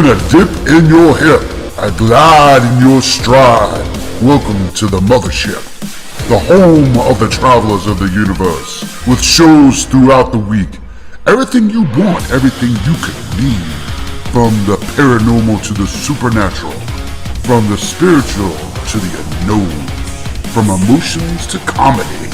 Taking a dip in your hip, a glide in your stride. Welcome to the mothership, the home of the travelers of the universe, with shows throughout the week. Everything you want, everything you could need. From the paranormal to the supernatural, from the spiritual to the unknown, from emotions to comedy.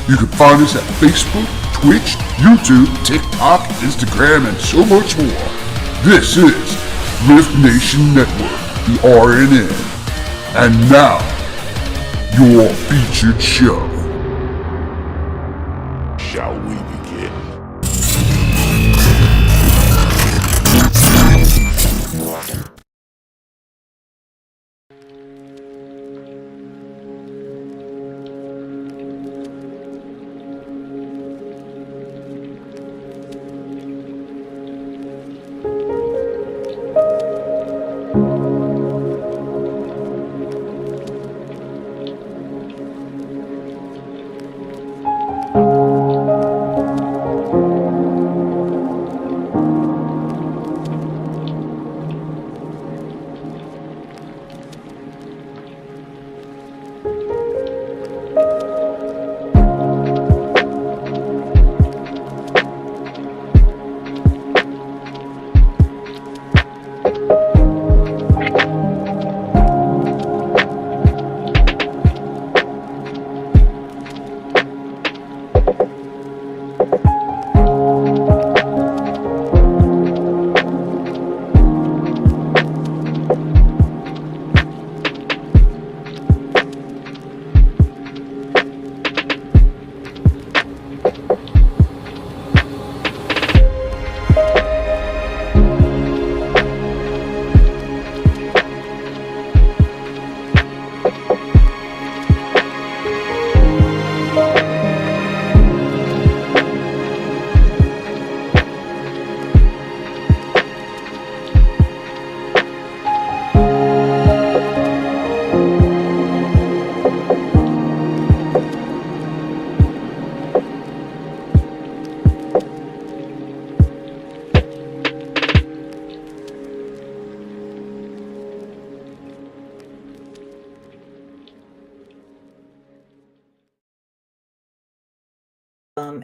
You can find us at Facebook, Twitch, YouTube, TikTok, Instagram, and so much more. This is R.I.F.T Nation Network, the RNN. And now, your featured show. Shall we begin?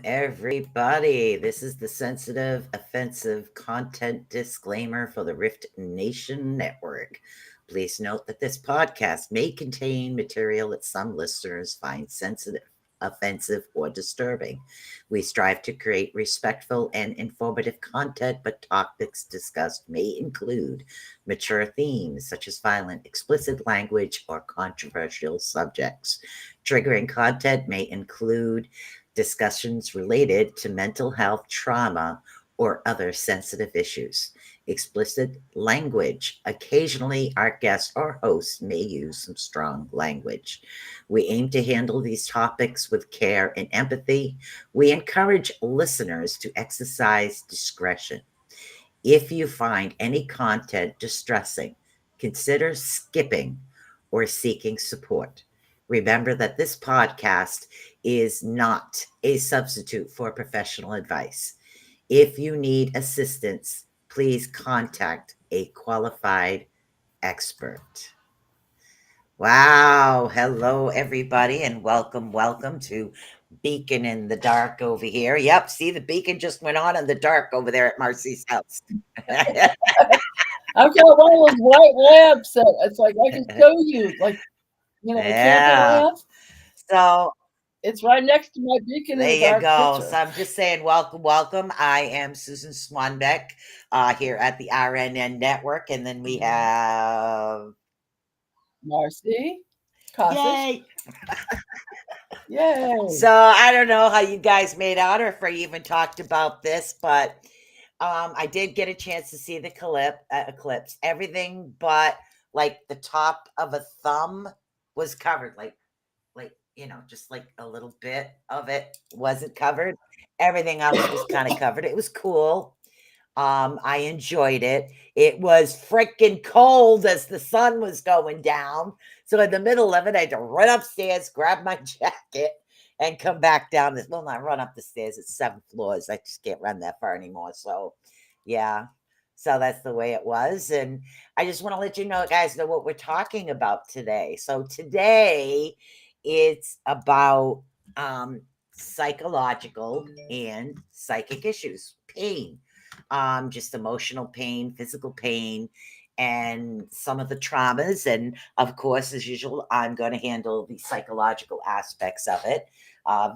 Everybody, this is the sensitive, offensive content disclaimer for the R.I.F.T Nation Network. Please note that this podcast may contain material that some listeners find sensitive, offensive, or disturbing. We strive to create respectful and informative content, but topics discussed may include mature themes such as violent, explicit language, or controversial subjects. Triggering content may include discussions related to mental health, trauma, or other sensitive issues. Explicit language. Occasionally, our guests or hosts may use some strong language. We aim to handle these topics with care and empathy. We encourage listeners to exercise discretion. If you find any content distressing, consider skipping or seeking support. Remember that this podcast is not a substitute for professional advice. If you need assistance, please contact a qualified expert. Wow. Hello, everybody, and welcome to Beacon in the Dark over here. Yep. See, the beacon just went on in the dark over there at Marci's house. I've got one of those white lamps that it's like I can show you, like, the camping Yeah. lamp. So It's right next to my Beacon in there the you Dark go. picture. So I'm just saying, welcome. I am Susan Swanbeck here at the RNN Network, and then we have Marci, Casas. yay. Yay. So I don't know how you guys made out, or if I even talked about this, but I did get a chance to see the eclipse. Everything but like the top of a thumb was covered, like just like a little bit of it wasn't covered. Everything else was kind of covered. It was cool. I enjoyed it. It was freaking cold as the sun was going down. So in the middle of it, I had to run upstairs, grab my jacket, and come back down this. Well, not run up the stairs. It's 7 floors. I just can't run that far anymore. So, yeah. So that's the way it was. And I just want to let you know, guys, know what we're talking about today. So today it's about psychological and psychic issues, pain, just emotional pain, physical pain, and some of the traumas. And of course, as usual, I'm going to handle the psychological aspects of it,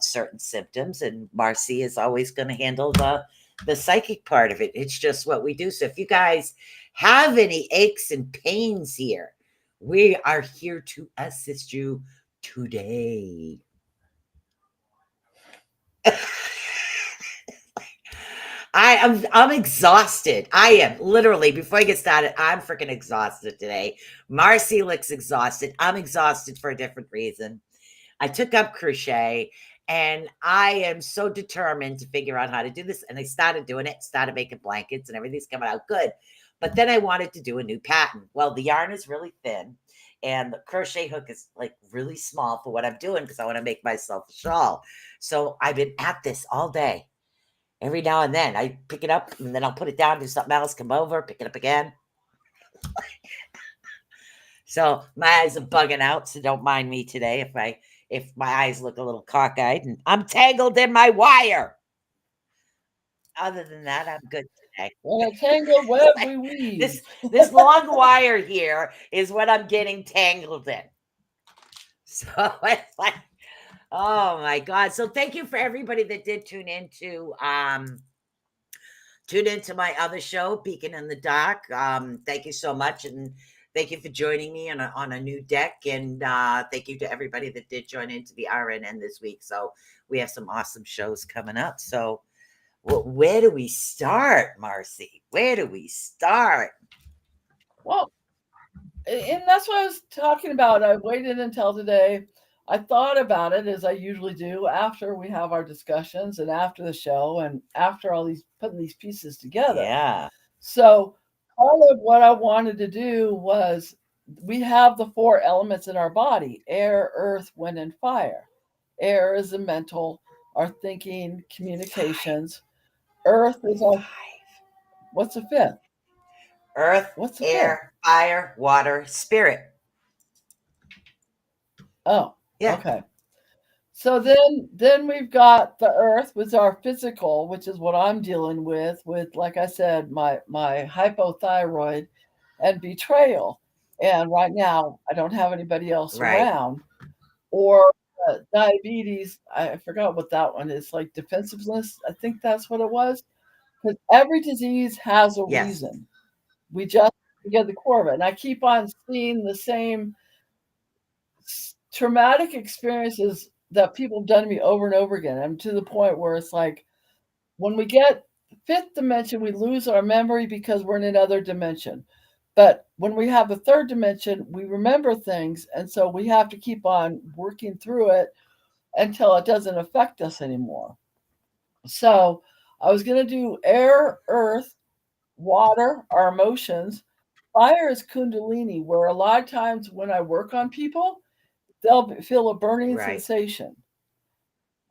certain symptoms. And Marci is always going to handle the psychic part of it. It's just what we do. So if you guys have any aches and pains here, we are here to assist you today. I'm exhausted. I am literally, before I get started, I'm freaking exhausted today. Marci looks exhausted. I'm exhausted for a different reason. I took up crochet and I am so determined to figure out how to do this. And I started doing it, started making blankets, and everything's coming out good. But then I wanted to do a new pattern. Well, the yarn is really thin and the crochet hook is like really small for what I'm doing because I want to make myself a shawl. So I've been at this all day. Every now and then I pick it up and then I'll put it down, do something else, come over, pick it up again. So my eyes are bugging out. So don't mind me today if my eyes look a little cockeyed and I'm tangled in my wire. Other than that, I'm good today. In a tangled web we weave. This long wire here is what I'm getting tangled in. So it's like, oh my God. So thank you for everybody that did tune into my other show, Beacon in the Dark. Thank you so much. And thank you for joining me on a new deck. And thank you to everybody that did join into the RNN this week. So we have some awesome shows coming up. So where do we start, Marci? Where do we start? Well, and that's what I was talking about. I waited until today. I thought about it as I usually do after we have our discussions and after the show and after all these putting these pieces together. Yeah. So part of what I wanted to do was we have the four elements in our body: air, earth, wind, and fire. Air is the mental, our thinking, communications. Earth is our, what's the fifth? Earth, What's the fifth? air, fire, water, spirit. Oh, Yeah. okay. So then we've got the earth, which is our physical, which is what I'm dealing with, like I said, my hypothyroid and betrayal. And right now I don't have anybody else Right. around. Or diabetes, I forgot what that one is, like defensiveness. I think that's what it was. Because every disease has a Yes. reason. We just get the core of it. And I keep on seeing the same traumatic experiences that people have done to me over and over again. I'm to the point where it's like when we get fifth dimension, we lose our memory because we're in another dimension. But when we have a third dimension, we remember things. And so we have to keep on working through it until it doesn't affect us anymore. So I was going to do air, earth, water, our emotions. Fire is kundalini, where a lot of times when I work on people, they'll feel a burning Right. sensation.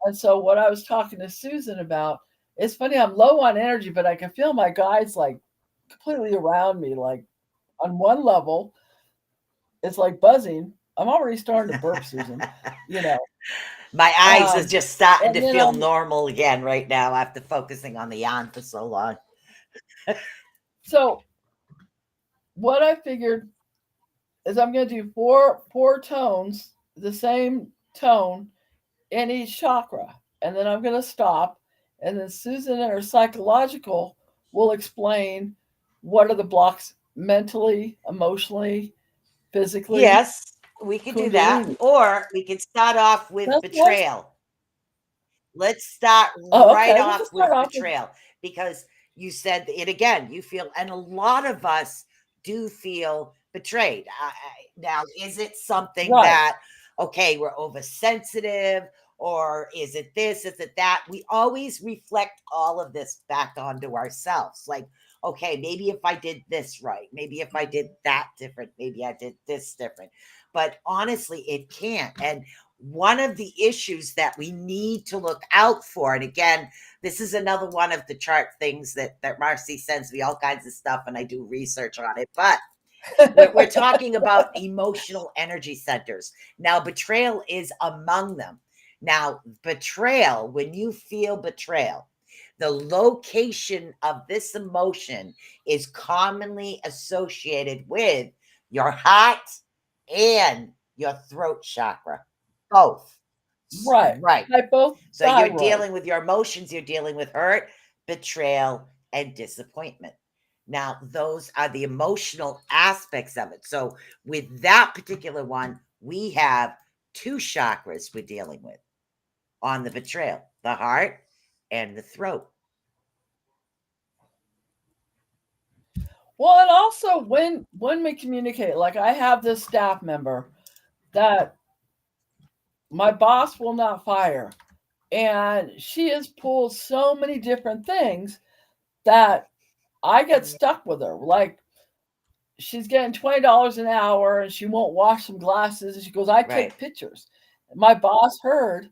And so what I was talking to Susan about, it's funny, I'm low on energy, but I can feel my guides like completely around me. Like on one level, it's like buzzing. I'm already starting to burp, Susan. You know. My eyes is just starting And to then feel normal again right now after focusing on the yarn for so long. So what I figured is I'm going to do four tones, the same tone in each chakra, and then I'm going to stop, and then Susan and her psychological will explain what are the blocks mentally, emotionally, physically. Yes, we could do that. Kundalini. Or we could start off with That's what. betrayal. Let's start Oh, right okay. We can off start with off with betrayal because you said it again. You feel, and a lot of us do feel betrayed. Now, is it something right. that, okay, we're oversensitive, or is it this? Is it that? We always reflect all of this back onto ourselves. Like, okay, maybe if I did this right, maybe if I did that different, maybe I did this different. But honestly, it can't. And one of the issues that we need to look out for, and again, this is another one of the chart things that Marci sends me all kinds of stuff, and I do research on it, but we're talking about emotional energy centers. Now, betrayal is among them. Now, betrayal, when you feel betrayal, the location of this emotion is commonly associated with your heart and your throat chakra. Both. Right. Right. So you're Hypothyroid. dealing with your emotions, you're dealing with hurt, betrayal, and disappointment. Now, those are the emotional aspects of it. So, with that particular one, we have two chakras we're dealing with on the betrayal, the heart and the throat. Well, and also when we communicate, like I have this staff member that my boss will not fire, and she has pulled so many different things that I get stuck with her. Like she's getting $20 an hour and she won't wash some glasses, and she goes, I take Right. pictures. My boss heard,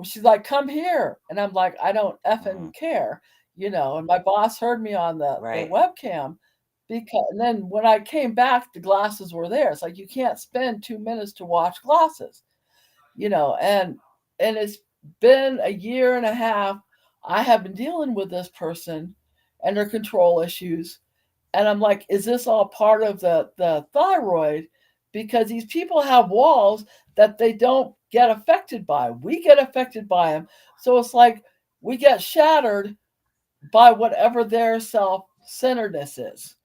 she's like, come here, and I'm like, I don't effing care, and my boss heard me on the Right. webcam. Because and then when I came back, the glasses were there. It's like you can't spend 2 minutes to wash glasses, and it's been a year and a half. I have been dealing with this person and her control issues, and I'm like, is this all part of the thyroid? Because these people have walls that they don't get affected by. We get affected by them. So it's like we get shattered by whatever their self-centeredness is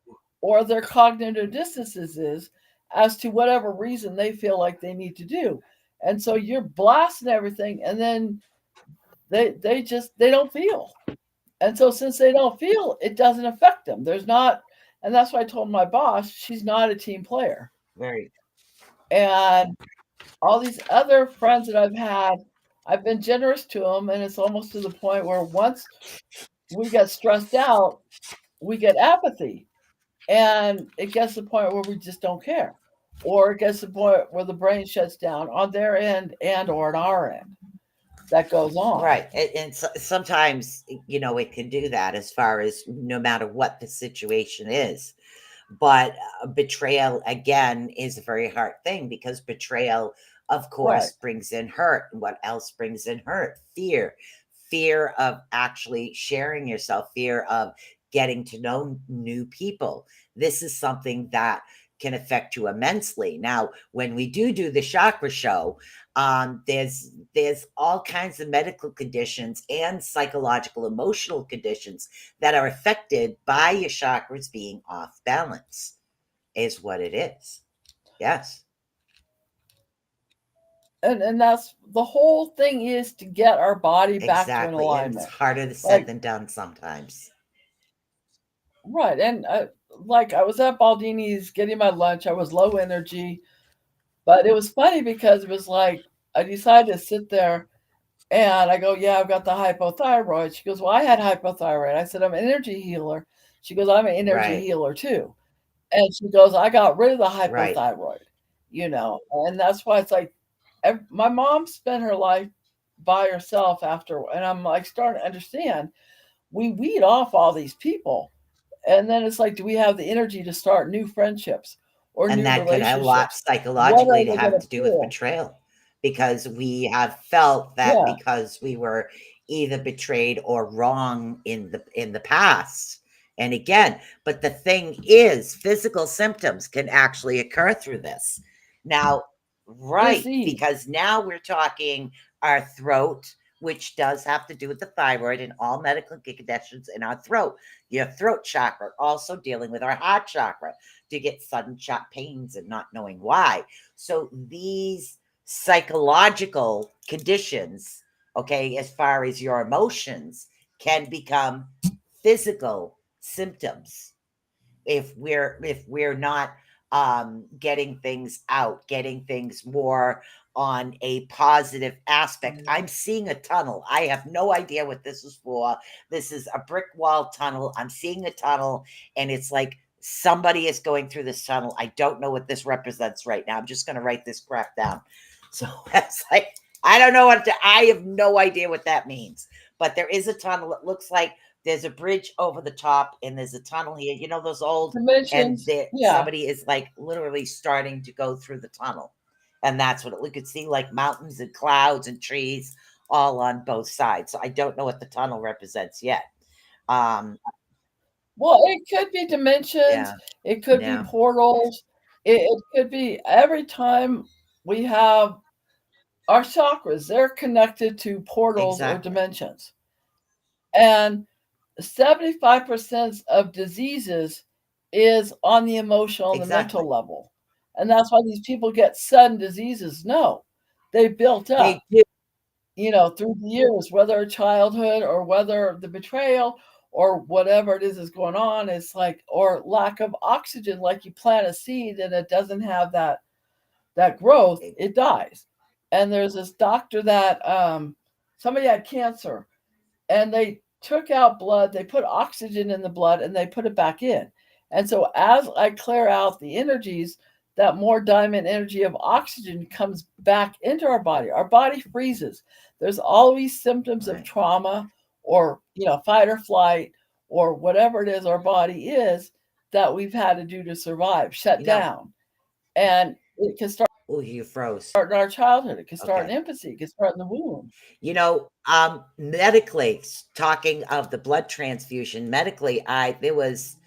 or their cognitive dissonances is as to whatever reason they feel like they need to do. And so you're blasting everything, and then they don't feel. And so since they don't feel, it doesn't affect them. There's not, and that's why I told my boss she's not a team player. Right. And all these other friends that I've had, I've been generous to them, and it's almost to the point where once we get stressed out, we get apathy, and it gets to the point where we just don't care, or it gets to the point where the brain shuts down on their end and or on our end. That goes on. Right. And so, sometimes, it can do that as far as no matter what the situation is. But betrayal, again, is a very hard thing because betrayal, of course, Right. brings in hurt. What else brings in hurt? Fear of actually sharing yourself, fear of getting to know new people. This is something that can affect you immensely. Now, when we do the chakra show, there's all kinds of medical conditions and psychological emotional conditions that are affected by your chakras being off balance, is what it is. Yes. And that's the whole thing, is to get our body back to an Exactly. And it's alignment. harder said Like, than done sometimes. right. And like I was at Baldini's getting my lunch. I was low energy, but it was funny because it was like I decided to sit there, and I go, yeah, I've got the hypothyroid. She goes, well, I had hypothyroid. I said, I'm an energy healer. She goes, I'm an energy Right. healer too. And she goes, I got rid of the Right. hypothyroid, and that's why it's like my mom spent her life by herself after, and I'm like starting to understand. We weed off all these people, and then it's like, do we have the energy to start new friendships or And new that could have a lot relationships? What psychologically are to they have going to to do with feel? betrayal because we have felt that Yeah. because we were either betrayed or wrong in the past. And again, but the thing is, physical symptoms can actually occur through this. Now, right, Disease. because now we're talking our throat, which does have to do with the thyroid and all medical conditions in our throat. Your throat chakra, also dealing with our heart chakra, to get sudden shot pains and not knowing why. So these psychological conditions, okay, as far as your emotions, can become physical symptoms if we're not getting things out, getting things more on a positive aspect. I'm seeing a tunnel. I have no idea what this is for. This is a brick wall tunnel. I'm seeing a tunnel, and it's like somebody is going through this tunnel. I don't know what this represents right now. I'm just going to write this crap down. So that's like, I don't know I have no idea what that means. But there is a tunnel. It looks like there's a bridge over the top, and there's a tunnel here. You know those old, and Dimensions. Yeah. somebody is like literally starting to go through the tunnel, and that's what we could see, like mountains and clouds and trees all on both sides. So I don't know what the tunnel represents yet. Well, it could be dimensions. Yeah. It could Yeah. be portals. It could be every time we have our chakras, they're connected to portals or Exactly. dimensions. And 75% of diseases is on the emotional and the Exactly. mental level. And that's why these people get sudden diseases. No, they built up, They do. you know, through the years, whether childhood or whether the betrayal or whatever it is going on. It's like, or lack of oxygen, like you plant a seed and it doesn't have that growth, it dies. And there's this doctor that somebody had cancer, and they took out blood, they put oxygen in the blood, and they put it back in. And so as I clear out the energies, that more diamond energy of oxygen comes back into our body freezes. There's always symptoms of trauma or, you know, fight or flight or whatever it is our body is that we've had to do to survive, shut down. And it can start. Oh, you froze. In our childhood. It can start in infancy. It can start in the womb. You know, medically, talking of the blood transfusion, medically, there was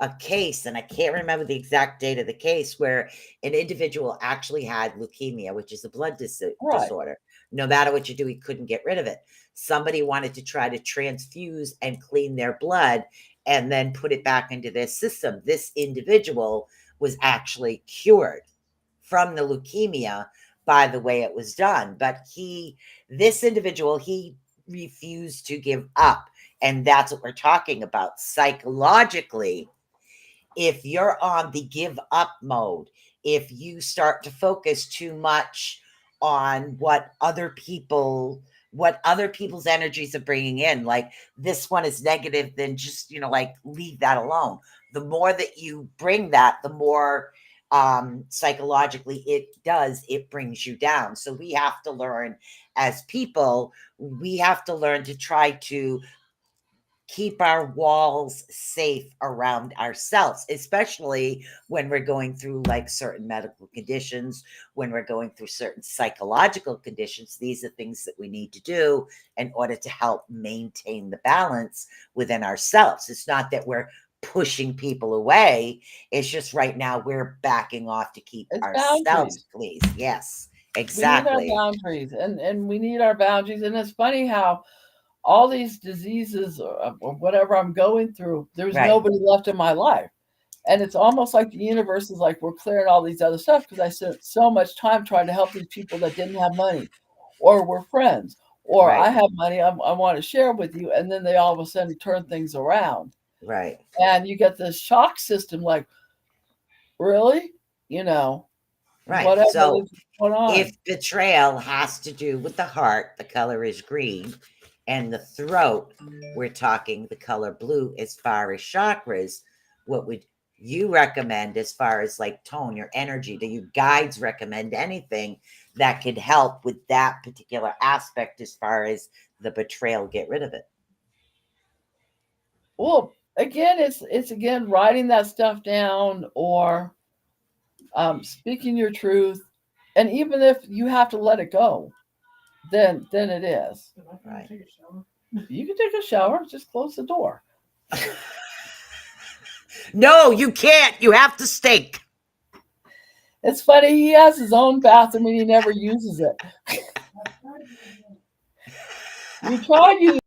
a case, and I can't remember the exact date of the case, where an individual actually had leukemia, which is a blood disorder. No matter what you do, he couldn't get rid of it. Somebody wanted to try to transfuse and clean their blood and then put it back into their system. This individual was actually cured from the leukemia by the way it was done. But this individual, he refused to give up. And that's what we're talking about. Psychologically, if you're on the give up mode, if you start to focus too much on what other people's energies are bringing in, like this one is negative, then just, like leave that alone. The more that you bring that, the more psychologically it brings you down. So we have to learn, as people, we have to learn to try to keep our walls safe around ourselves, especially when we're going through like certain medical conditions, when we're going through certain psychological conditions. These are things that we need to do in order to help maintain the balance within ourselves. It's not that we're pushing people away. It's just right now we're backing off to keep ourselves pleased. Yes, exactly. We need our boundaries, and we need our boundaries. And it's funny how all these diseases or whatever I'm going through, there's nobody left in my life. And it's almost like the universe is like, we're clearing all these other stuff because I spent so much time trying to help these people that didn't have money or were friends, or I have money, I want to share with you. And then they all of a sudden turn things around. Right. And you get this shock system like, really? Right. Whatever So is going on. If betrayal has to do with the heart, the color is green, and the throat, we're talking the color blue. As far as chakras, what would you recommend as far as like tone, your energy? Do you guides recommend anything that could help with that particular aspect as far as the betrayal, get rid of it? Well, again, it's again writing that stuff down or speaking your truth. And even if you have to let it go, then it is. Right. You can take a shower, just close the door. No, you can't. You have to stink. It's funny, he has his own bathroom and he never uses it. You tried using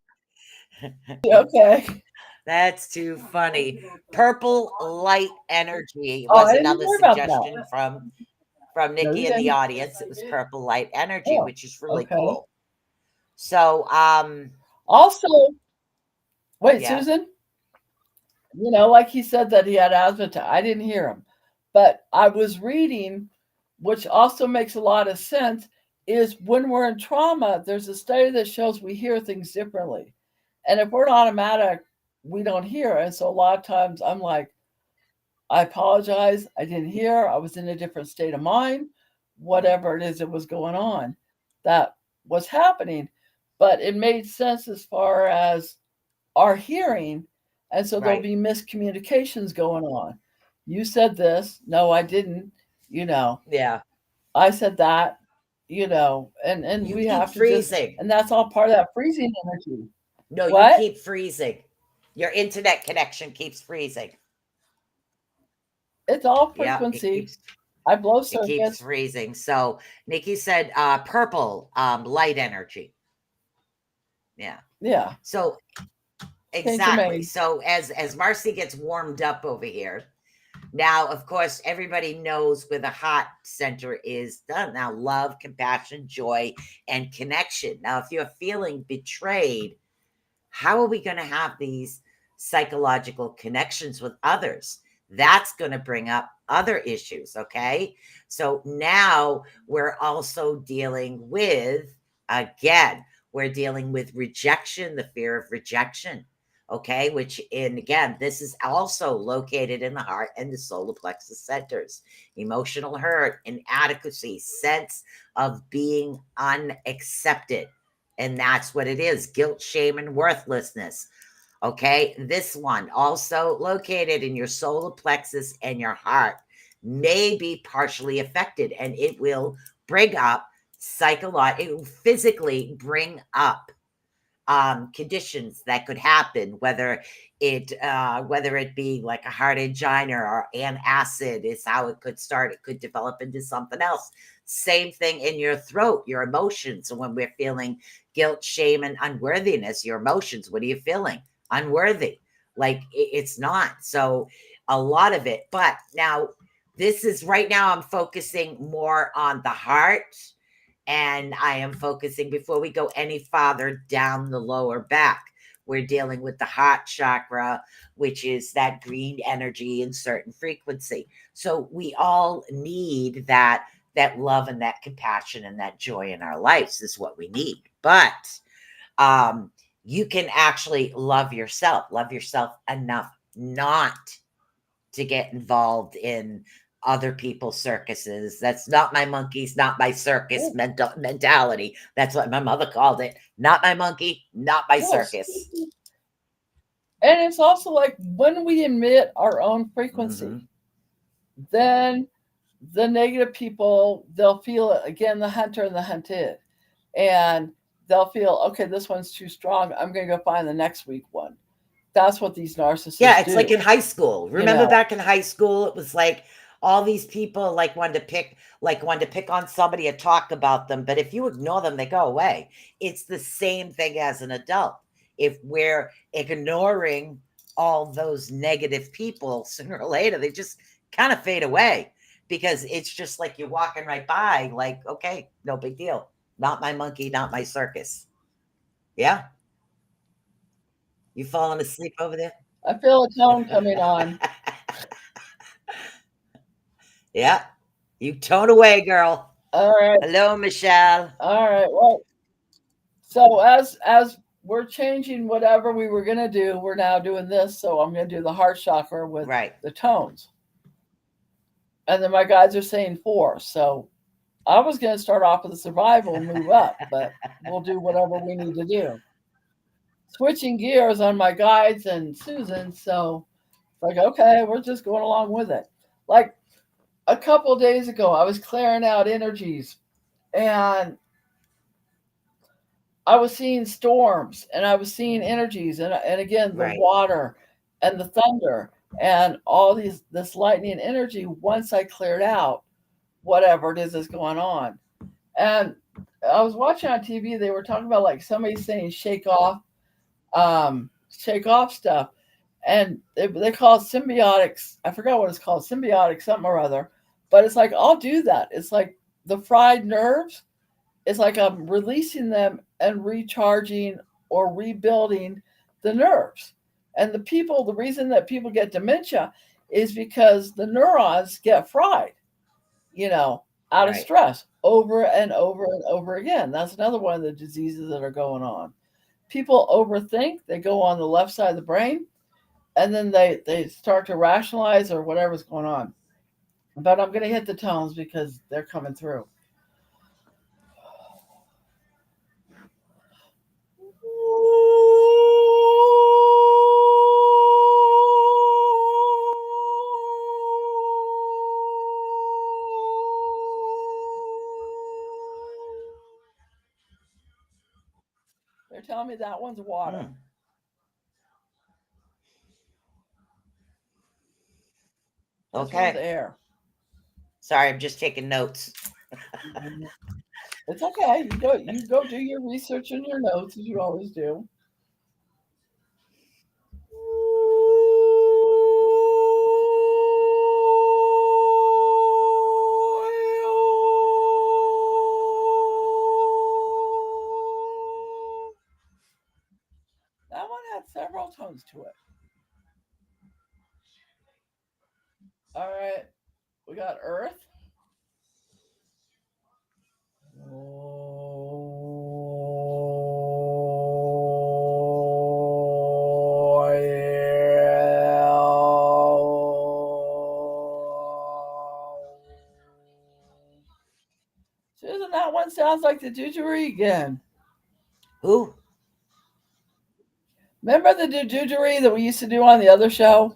it. Okay. That's too funny. Purple light energy was another suggestion from Nikki in the audience. It was purple light energy, which is really cool. So, also, wait, Susan, like he said that he had asthma. I didn't hear him, but I was reading, which also makes a lot of sense, is when we're in trauma, there's a study that shows we hear things differently. And if we're an automatic, we don't hear. And so a lot of times I'm like, I apologize. I didn't hear. I was in a different state of mind. whatever it is that was going on that was happening. But it made sense as far as our hearing. And so there'll Right. be miscommunications going on. You said this. No, I didn't. You know, Yeah. I said that, and You we keep have to just, freezing. and that's all part of that freezing energy. No, you What? keep freezing. Your internet connection keeps freezing. It's all Yeah, it frequency. keeps I blow it keeps circuits. freezing. So Nikki said purple, light energy. Yeah. Yeah. So Change your exactly. main. So as Marcy gets warmed up over here, now of course everybody knows where the heart center is done. Now love, compassion, joy, and connection. Now if you're feeling betrayed, how are we going to have these psychological connections with others? That's going to bring up other issues. Okay. So now we're also dealing with, again, we're dealing with rejection, the fear of rejection. Okay. Which, and again, this is also located in the heart and the solar plexus centers. Emotional hurt, inadequacy, sense of being unaccepted. And that's what it is, guilt, shame, and worthlessness. Okay. This one also located in your solar plexus and your heart may be partially affected, and it will bring up it will physically bring up conditions that could happen, whether it be like a heart angina or an acid is how it could start. It could develop into something else. Same thing in your throat, your emotions. So when we're feeling guilt, shame, and unworthiness, your emotions, what are you feeling? Unworthy. Like it's not. So a lot of it. But now this is right now I'm focusing more on the heart, and I am focusing before we go any farther down the lower back. We're dealing with the heart chakra, which is that green energy in certain frequency. So we all need that love and that compassion and that joy in our lives is what we need. But um you can actually love yourself enough not to get involved in other people's circuses. That's not my monkeys, not my circus Well, mentality. That's what my mother called it. Not my monkey, not my well, circus. and it's also like when we emit our own Mm-hmm. frequency, then the negative people, they'll feel it again, the hunter and the hunted. And they'll feel, okay, this one's too strong. I'm going to go find the next weak one. That's what these Yeah, narcissists it's like in do, high school. you Remember know. back in high school, it was like all these people wanted to pick on somebody and talk about them. But if you ignore them, they go away. It's the same thing as an adult. If we're ignoring all those negative people, sooner or later, they just kind of fade away because it's just like you're walking right by, like, okay, no big deal. Not my monkey, not my circus. Yeah. You falling asleep over there? I feel a tone coming on. Yeah. You tone away, girl. All right. Hello, Michelle. All right. Well, so as we're changing whatever we were going to do, we're now doing this. So I'm going to do the heart chakra with Right. the tones. And then my guides are saying 4. So I was going to start off with the survival and move up, but we'll do whatever we need to do. Switching gears on my guides and Susan. So it's like, okay, we're just going along with it. Like a couple of days ago, I was clearing out energies and I was seeing storms and I was seeing energies and again, the Right. water and the thunder and all this lightning energy once I cleared out whatever it is that's going on. And I was watching on TV, they were talking about like somebody saying shake off stuff. And they call it symbiotics. I forgot what it's called, symbiotic something or other. But it's like I'll do that. It's like the fried nerves. It's like I'm releasing them and recharging or rebuilding the nerves. And the reason that people get dementia is because the neurons get fried, you know, out of Right. stress over and over and over again. That's another one of the diseases that are going on. People overthink, they go on the left side of the brain, and then they start to rationalize or whatever's going on. But I'm going to hit the tones because they're coming through. They're telling me that one's water. This Okay. one's air. Sorry, I'm just taking notes. It's okay. You go do your research and your notes as you always do. That one had several tones to it. All right. We got earth. Susan, that one sounds like the didgeridoo again. Who? Remember the didgeridoo that we used to do on the other show?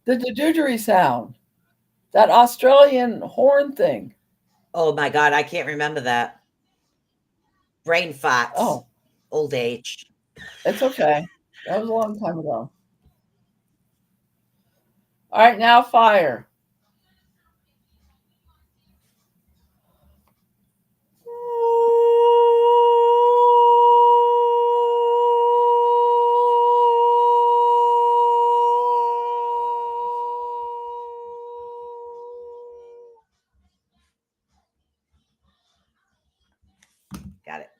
The didgeridoo sound. That Australian horn thing. Oh my God, I can't remember that. Brain farts. Oh. Old age. It's okay. That was a long time ago. All right, now fire. Got it.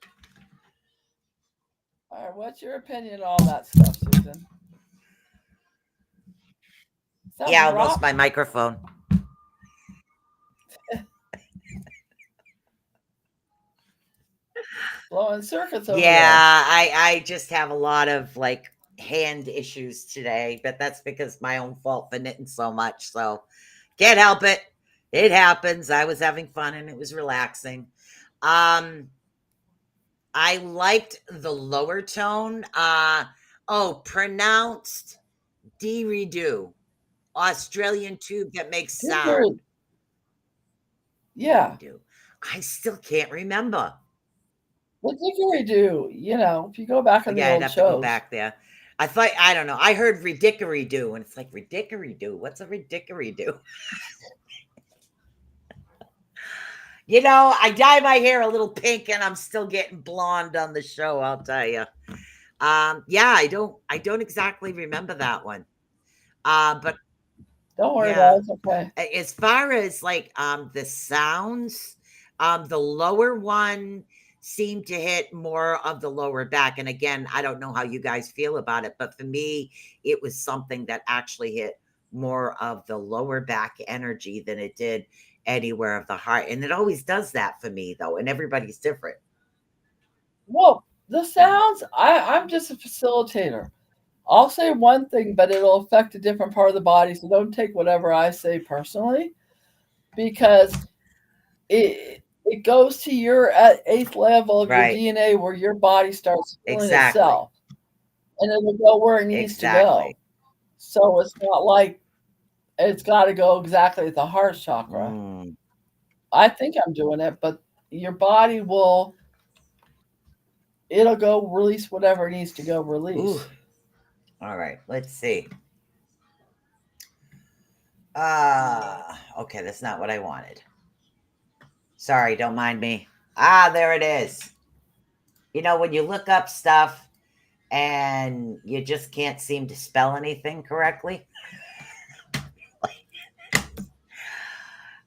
All right, what's your opinion on all that stuff, Susan? Yeah, I lost my microphone. Blowing circuits over Yeah, there. I just have a lot of like hand issues today, but that's because my own fault for knitting so much. So can't help it. It happens. I was having fun and it was relaxing. I liked the lower tone. Pronounced dee-redo. Australian tube that makes sound. Yeah. Dee-redo. I still can't remember. What didgeridoo? You know, if you go back in the Yeah, I'd old have to go shows. back there. I don't know. I heard ridickery-do, and it's like, ridickery-do? What's a ridickery-do? You know, I dye my hair a little pink, and I'm still getting blonde on the show, I'll tell you. Yeah, I don't exactly remember that one. But Don't worry yeah. about it. It's okay. As far as like the sounds, the lower one seemed to hit more of the lower back. And again, I don't know how you guys feel about it, but for me, it was something that actually hit more of the lower back energy than it did anywhere of the heart. And it always does that for me though, and everybody's different. Well, the sounds, I'm just a facilitator. I'll say one thing, but it'll affect a different part of the body. So don't take whatever I say personally, because it goes to your at eighth level of Right. your DNA where your body starts healing Exactly. itself, and it'll go where it needs to go. So it's not like it's got to go exactly at the heart chakra. I think I'm doing it, but your body it'll go release whatever it needs to go release. Ooh. All right, let's see. Okay, that's not what I wanted. Sorry, don't mind me. There it is. You know, when you look up stuff and you just can't seem to spell anything correctly.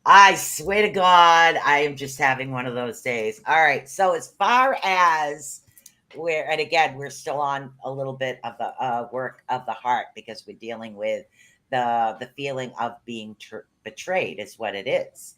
I swear to God, I am just having one of those days. All right. So as far as and again, we're still on a little bit of the work of the heart because we're dealing with the feeling of being betrayed is what it is.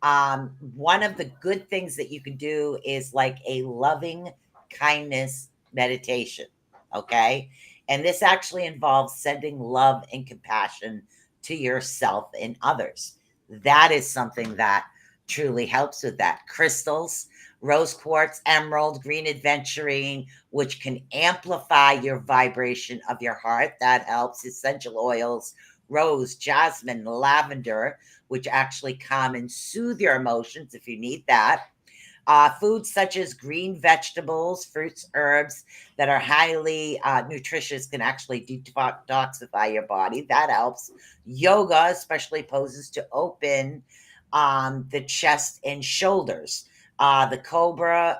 One of the good things that you can do is like a loving kindness meditation. Okay. And this actually involves sending love and compassion to yourself and others. That is something that truly helps with that. Crystals, rose quartz, emerald, green aventurine, which can amplify your vibration of your heart. That helps. Essential oils, rose, jasmine, lavender, which actually calm and soothe your emotions if you need that. Foods such as green vegetables, fruits, herbs that are highly nutritious can actually detoxify your body. That helps. Yoga, especially poses to open the chest and shoulders. The cobra,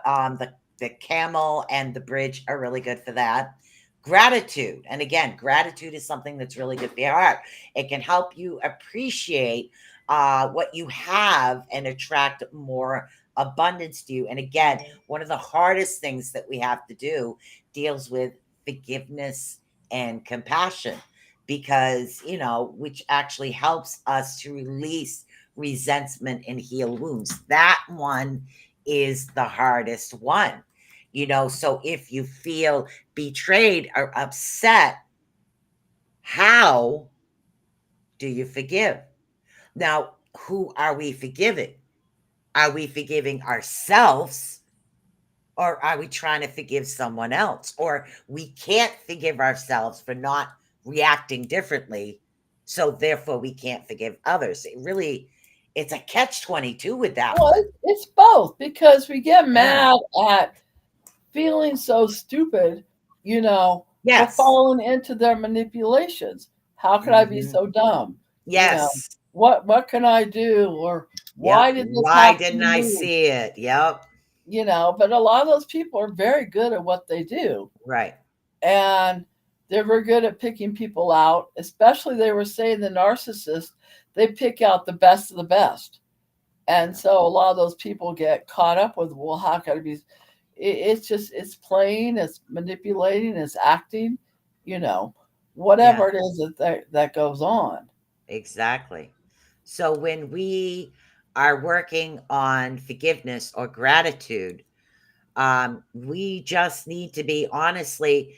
the camel, and the bridge are really good for that. Gratitude. And again, gratitude is something that's really good for your heart. It can help you appreciate what you have and attract more abundance to you. And again, one of the hardest things that we have to do deals with forgiveness and compassion, because, which actually helps us to release resentment and heal wounds. That one is the hardest one. So if you feel betrayed or upset, how do you forgive? Now, who are we forgiving? Are we forgiving ourselves, or are we trying to forgive someone else? Or we can't forgive ourselves for not reacting differently, so therefore we can't forgive others. It's a catch-22 with that Well, one. it's both, because we get Yeah. mad at feeling so stupid, for Yes. falling into their manipulations. How could I be so dumb? Yes. What can I do? Or why Yep. did this Why happen to didn't I me? see it? Yep. But a lot of those people are very good at what they do. Right. And they're very good at picking people out, especially they were saying the narcissist, they pick out the best of the best. And Yeah. so a lot of those people get caught up with, well, how can I be? It's playing, it's manipulating, it's acting, whatever it is that goes on. Exactly. So when we are working on forgiveness or gratitude, we just need to be, honestly,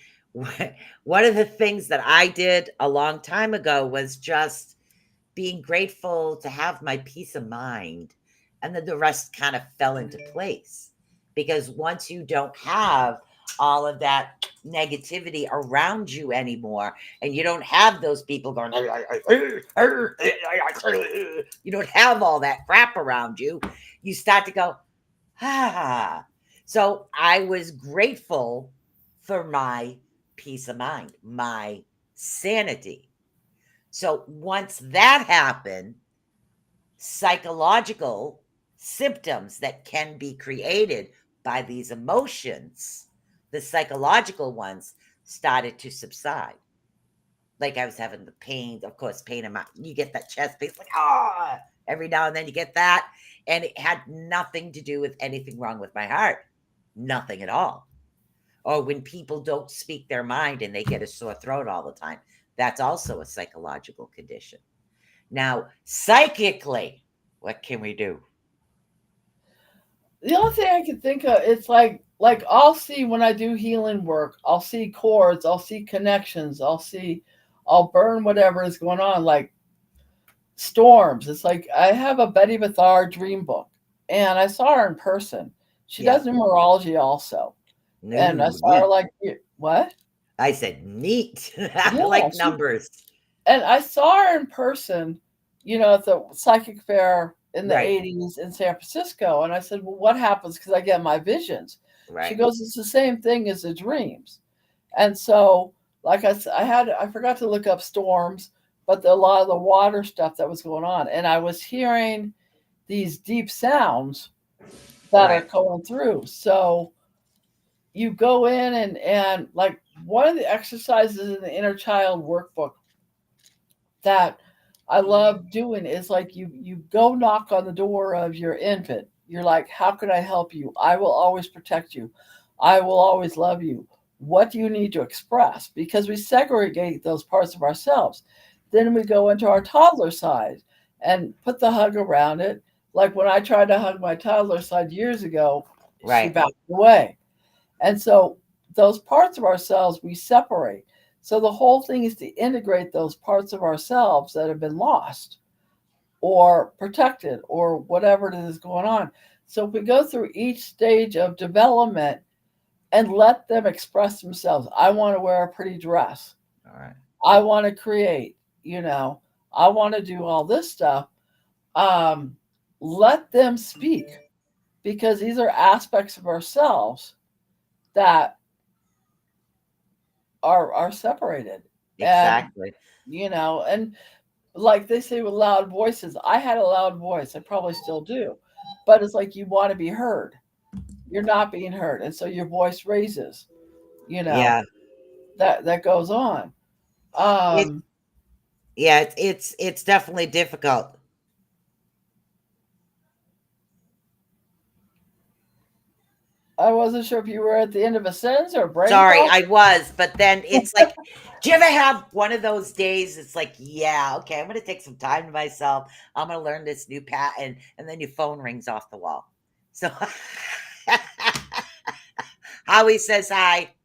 one of the things that I did a long time ago was just being grateful to have my peace of mind. And then the rest kind of fell into place. Because once you don't have all of that negativity around you anymore, and you don't have those people going, you don't have all that crap around you, you start to go, ah. So I was grateful for my peace of mind, my sanity. So once that happened, psychological symptoms that can be created by these emotions, the psychological ones, started to subside. Like I was having the pain, of course, pain in my, you get that chest pain, like, every now and then you get that. And it had nothing to do with anything wrong with my heart. Nothing at all. Or when people don't speak their mind and they get a sore throat all the time, that's also a psychological condition. Now, psychically, what can we do? The only thing I can think of, it's like I'll see when I do healing work, I'll see chords, I'll see connections, I'll burn whatever is going on, like storms. It's like I have a Betty Bethard dream book, and I saw her in person. She Yeah. does numerology also, and I No, saw her neat. like, what? I said neat. I Yeah, like numbers. and I saw her in person, at the psychic fair in the Right, 80s in San Francisco. And I said, well, what happens? Because I get my visions. She right, goes, it's the same thing as the dreams. And so, like I said, I forgot to look up storms, but a lot of the water stuff that was going on. And I was hearing these deep sounds that are right. going through. So you go in, and like one of the exercises in the inner child workbook that I love doing is like you go knock on the door of your infant. You're like, how can I help you? I will always protect you. I will always love you. What do you need to express? Because we segregate those parts of ourselves. Then we go into our toddler side and put the hug around it. Like when I tried to hug my toddler side years ago, she Right. backed away. And so those parts of ourselves we separate. So the whole thing is to integrate those parts of ourselves that have been lost or protected or whatever it is going on. So if we go through each stage of development and let them express themselves, I want to wear a pretty dress. All right. I want to create, I want to do all this stuff. Um, let them speak because these are aspects of ourselves that are separated. And, Exactly. and like they say with loud voices, I had a loud voice. I probably still do. But it's like you want to be heard. You're not being heard. And so your voice raises, you know, Yeah. that goes on. It Um, yeah, it's definitely difficult. I wasn't sure if you were at the end of a sentence or a brain Sorry, fog. I was, but then it's like, do you ever have one of those days? It's like, yeah, okay, I'm gonna take some time to myself. I'm gonna learn this new pattern, and then your phone rings off the wall. So Howie says hi.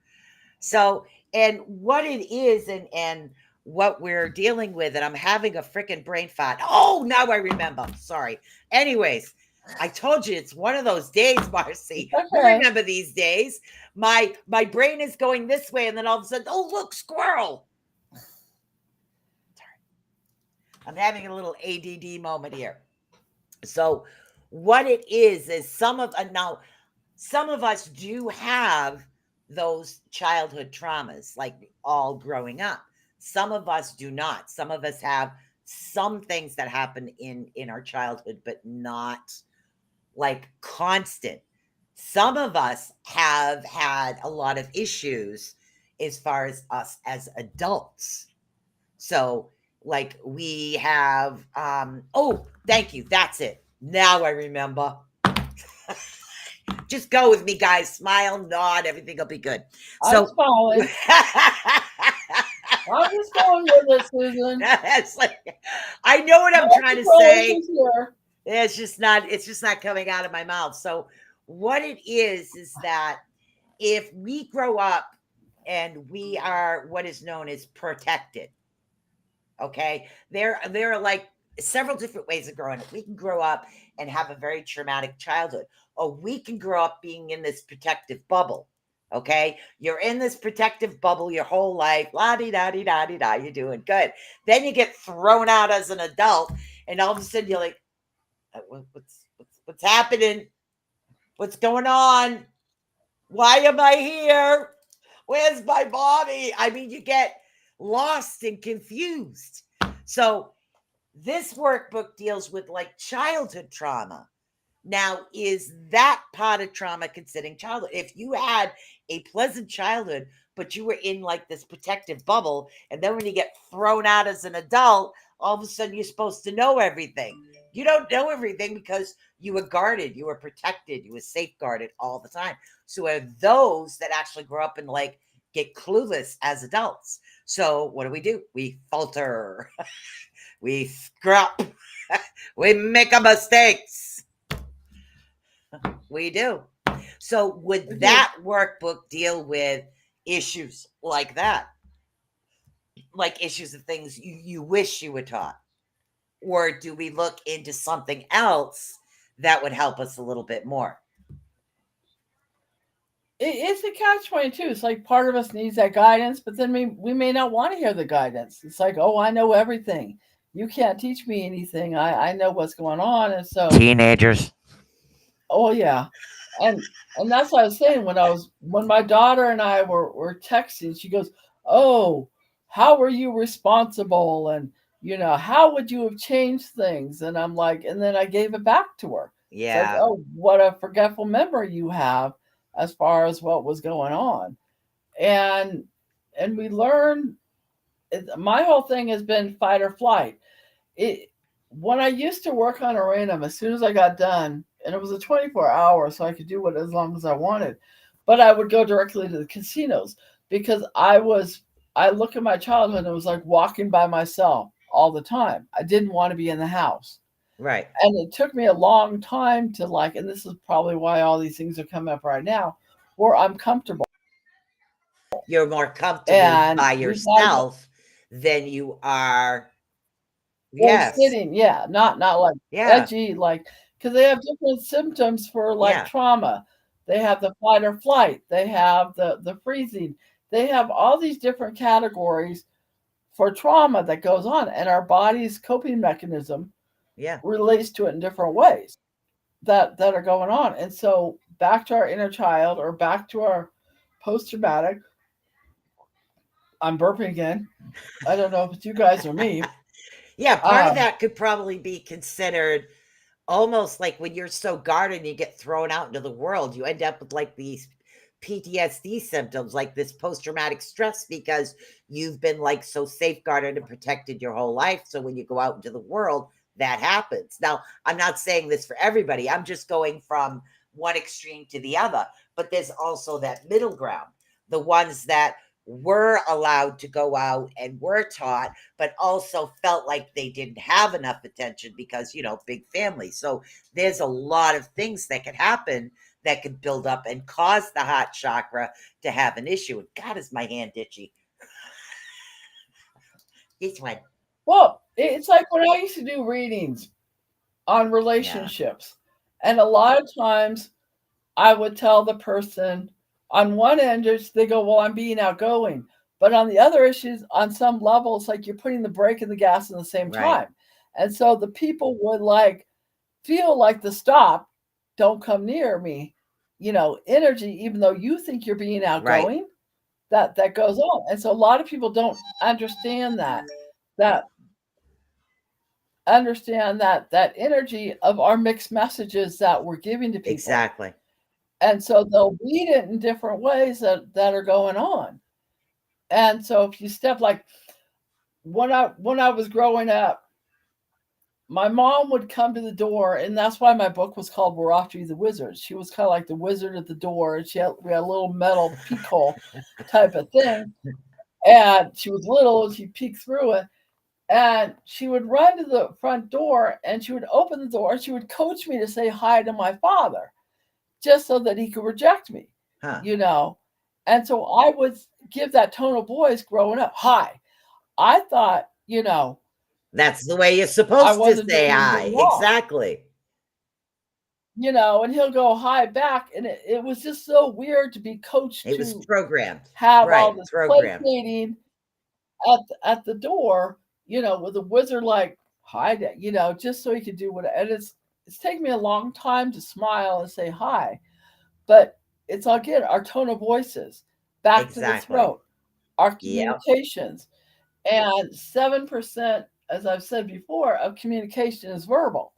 So, and what it is, and what we're dealing with, and I'm having a freaking brain fart. Oh, now I remember. Sorry. Anyways, I told you it's one of those days, Marcy. You Okay. remember these days. My brain is going this way, and then all of a sudden, oh look, squirrel. I'm having a little ADD moment here. So, what it is now some of us do have those childhood traumas, like all growing up. Some of us do not. Some of us have some things that happen in our childhood, but not like constant. Some of us have had a lot of issues as far as us as adults. So like we have oh, thank you. That's it. Now I remember. Just go with me, guys. Smile, nod, everything will be good. I'm So smiling. I'm just going with it, Susan. it's like, I know what I'm No trying to say. controversies here. It's just not coming out of my mouth. So what it is that if we grow up and we are what is known as protected, okay, there are like several different ways of growing up. We can grow up and have a very traumatic childhood, or we can grow up being in this protective bubble. Okay, you're in this protective bubble your whole life, la di da di da di da, you're doing good. Then you get thrown out as an adult, and all of a sudden you're like, what's happening? What's going on? Why am I here? Where's my mommy? I mean, you get lost and confused. So this workbook deals with like childhood trauma. Now, is that part of trauma considering childhood? If you had a pleasant childhood, but you were in like this protective bubble, and then when you get thrown out as an adult, all of a sudden you're supposed to know everything. You don't know everything because you were guarded, you were protected, you were safeguarded all the time. So are those that actually grow up and like get clueless as adults. So what do? We falter, we scrap, we make a mistakes. We do. So We would do. that workbook deal with issues like that? Like issues of things you wish you were taught? Or do we look into something else that would help us a little bit more? It's a catch-22. It's like part of us needs that guidance, but then we may not want to hear the guidance. It's like, oh, I know everything. You can't teach me anything. I know what's going on. And so, Teenagers. oh yeah. And that's what I was saying when my daughter and I were texting, she goes, "Oh, how were you responsible? And how would you have changed things?" And I'm like, and then I gave it back to her. It's like, Yeah. "Oh, what a forgetful memory you have as far as what was going on." And we learn my whole thing has been fight or flight. It When I used to work on a random, as soon as I got done, and it was a 24 hour, so I could do it as long as I wanted, but I would go directly to the casinos because I look at my childhood and it was like walking by myself all the time. I didn't want to be in the house. Right. And it took me a long time to like, and this is probably why all these things are coming up right now, where I'm comfortable. You're more comfortable And by we had yourself than you are. or Yes. sitting, yeah, not like Yeah. edgy, like because they have different symptoms for, like, Yeah. trauma. They have the fight or flight, they have the freezing. They have all these different categories for trauma that goes on, and our body's coping mechanism Yeah. relates to it in different ways that are going on. And so back to our inner child or back to our post-traumatic. I'm burping again. I don't know if it's you guys or me. Yeah, part of that could probably be considered almost like when you're so guarded and you get thrown out into the world, you end up with like these PTSD symptoms, like this post-traumatic stress, because you've been like so safeguarded and protected your whole life. So when you go out into the world, that happens. Now, I'm not saying this for everybody. I'm just going from one extreme to the other. But there's also that middle ground, the ones that were allowed to go out and were taught, but also felt like they didn't have enough attention because, big family. So there's a lot of things that could happen that could build up and cause the heart chakra to have an issue. And God, is my hand itchy. This one. Well, it's like when I used to do readings on Yeah. relationships, and a lot of times I would tell the person on one end, they go, well, I'm being outgoing. But on the other issues, on some level, it's like you're putting the brake and the gas at the same Right. time. And so the people would feel like the stop, don't come near me, energy, even though you think you're being Right. outgoing, that goes on. And so a lot of people don't understand that energy of our mixed messages that we're giving to people. Exactly. And so they'll read it in different ways that are going on. And so if you step like when I was growing up, my mom would come to the door, and that's why my book was called We're Off to Be the Wizards. She was kind of like the wizard at the door, and we had a little metal peek hole type of thing. And she was little, and she peeked through it. And she would run to the front door, and she would open the door, and she would coach me to say hi to my father, just so that he could reject me, Huh. And so I would give that tone of voice growing up. Hi. I thought, That's the way you're I supposed to wasn't say doing hi. anything wrong, Exactly. and he'll go hi back. And it was just so weird to be coached It was to programmed. have all Right. this Programmed. placating at the door, with a wizard like, hi, just so he could do what. And it's taken me a long time to smile and say hi. But it's again our tone of voices, back to the Exactly. throat, our Yep. communications. And 7%, as I've said before, of communication is verbal.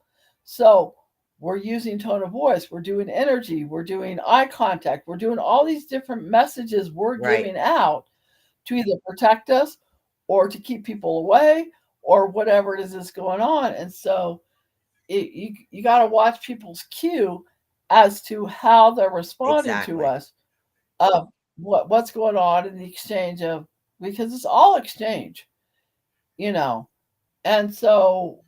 So we're using tone of voice, we're doing energy, we're doing eye contact, we're doing all these different messages we're giving Right. out to either protect us or to keep people away or whatever it is that's going on. And so you got to watch people's cue as to how they're responding to Exactly. us, of what's going on in the exchange of, because it's all exchange, and so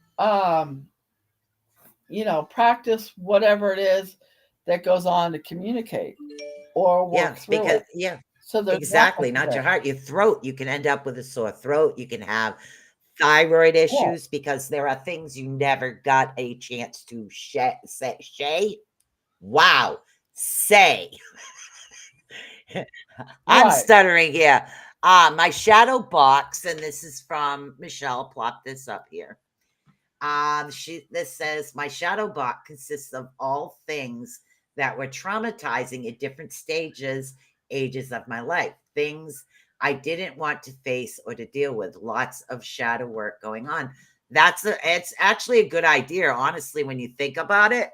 practice whatever it is that goes on to communicate or Yeah. work through Because, it. yeah. So there's that Exactly. piece of Not your it. heart, your throat. You can end up with a sore throat. You can have thyroid Yeah. issues because there are things you never got a chance to say. Wow. Say. I'm Right. stuttering here. My shadow box, and this is from Michelle. Plop this up here. This says my shadow box consists of all things that were traumatizing at different ages of my life. Things I didn't want to face or to deal with. Lots of shadow work going on. It's actually a good idea, honestly, when you think about it.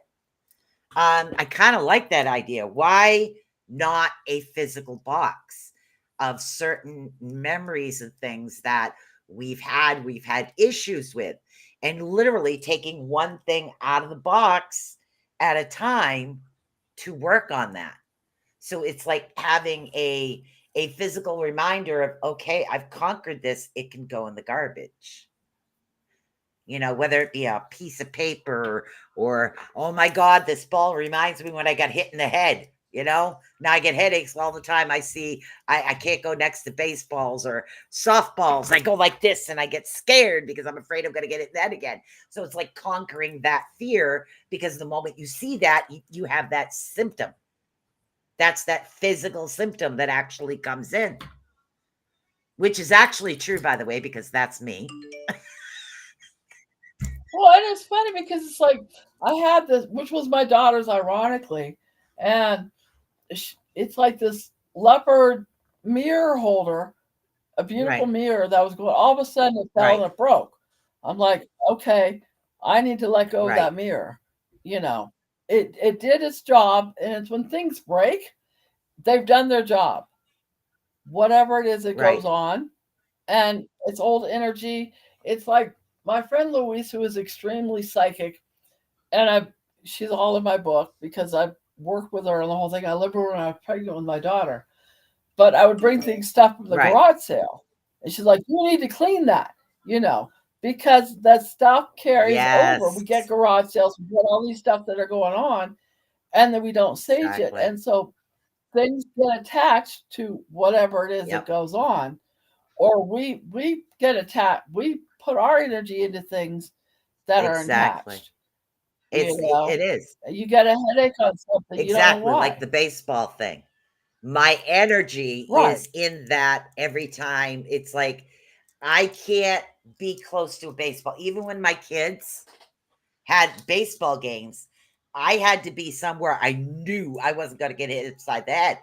I kind of like that idea. Why not a physical box of certain memories and things that we've had issues with, and literally taking one thing out of the box at a time to work on that. So it's like having a physical reminder of, okay, I've conquered this. It can go in the garbage. Whether it be a piece of paper or, oh my God, this ball reminds me when I got hit in the head. Now I get headaches all the time. I see I can't go next to baseballs or softballs. I go like this and I get scared because I'm afraid I'm going to get it then again. So it's like conquering that fear, because the moment you see that, you have that symptom. That's that physical symptom that actually comes in, which is actually true, by the way, because that's me. Well, and it's funny because it's like I had this, which was my daughter's, ironically, and it's like this leopard mirror holder, a beautiful Right. mirror that was going. All of a sudden, it fell and Right. it broke. I'm like, okay, I need to let go of Right. that mirror. It did its job, and it's when things break, they've done their job. Whatever it is that goes Right. on, and it's old energy. It's like my friend Louise, who is extremely psychic, and she's all in my book because I've worked with her and the whole thing. I lived with her when I was pregnant with my daughter, but I would bring stuff from the Right. garage sale, and she's like, "You need to clean that," because that stuff carries over. Yes. We get garage sales, we get all these stuff that are going on, and then we don't sage it, Exactly. and so things get attached to whatever it is that Yep. goes on, or we get attached. We put our energy into things that are Exactly. attached. It is. You get a headache on something, you don't know Exactly like why. the baseball thing. My energy Right, is in that every time. It's like I can't be close to a baseball. Even when my kids had baseball games, I had to be somewhere I knew I wasn't going to get hit upside the head.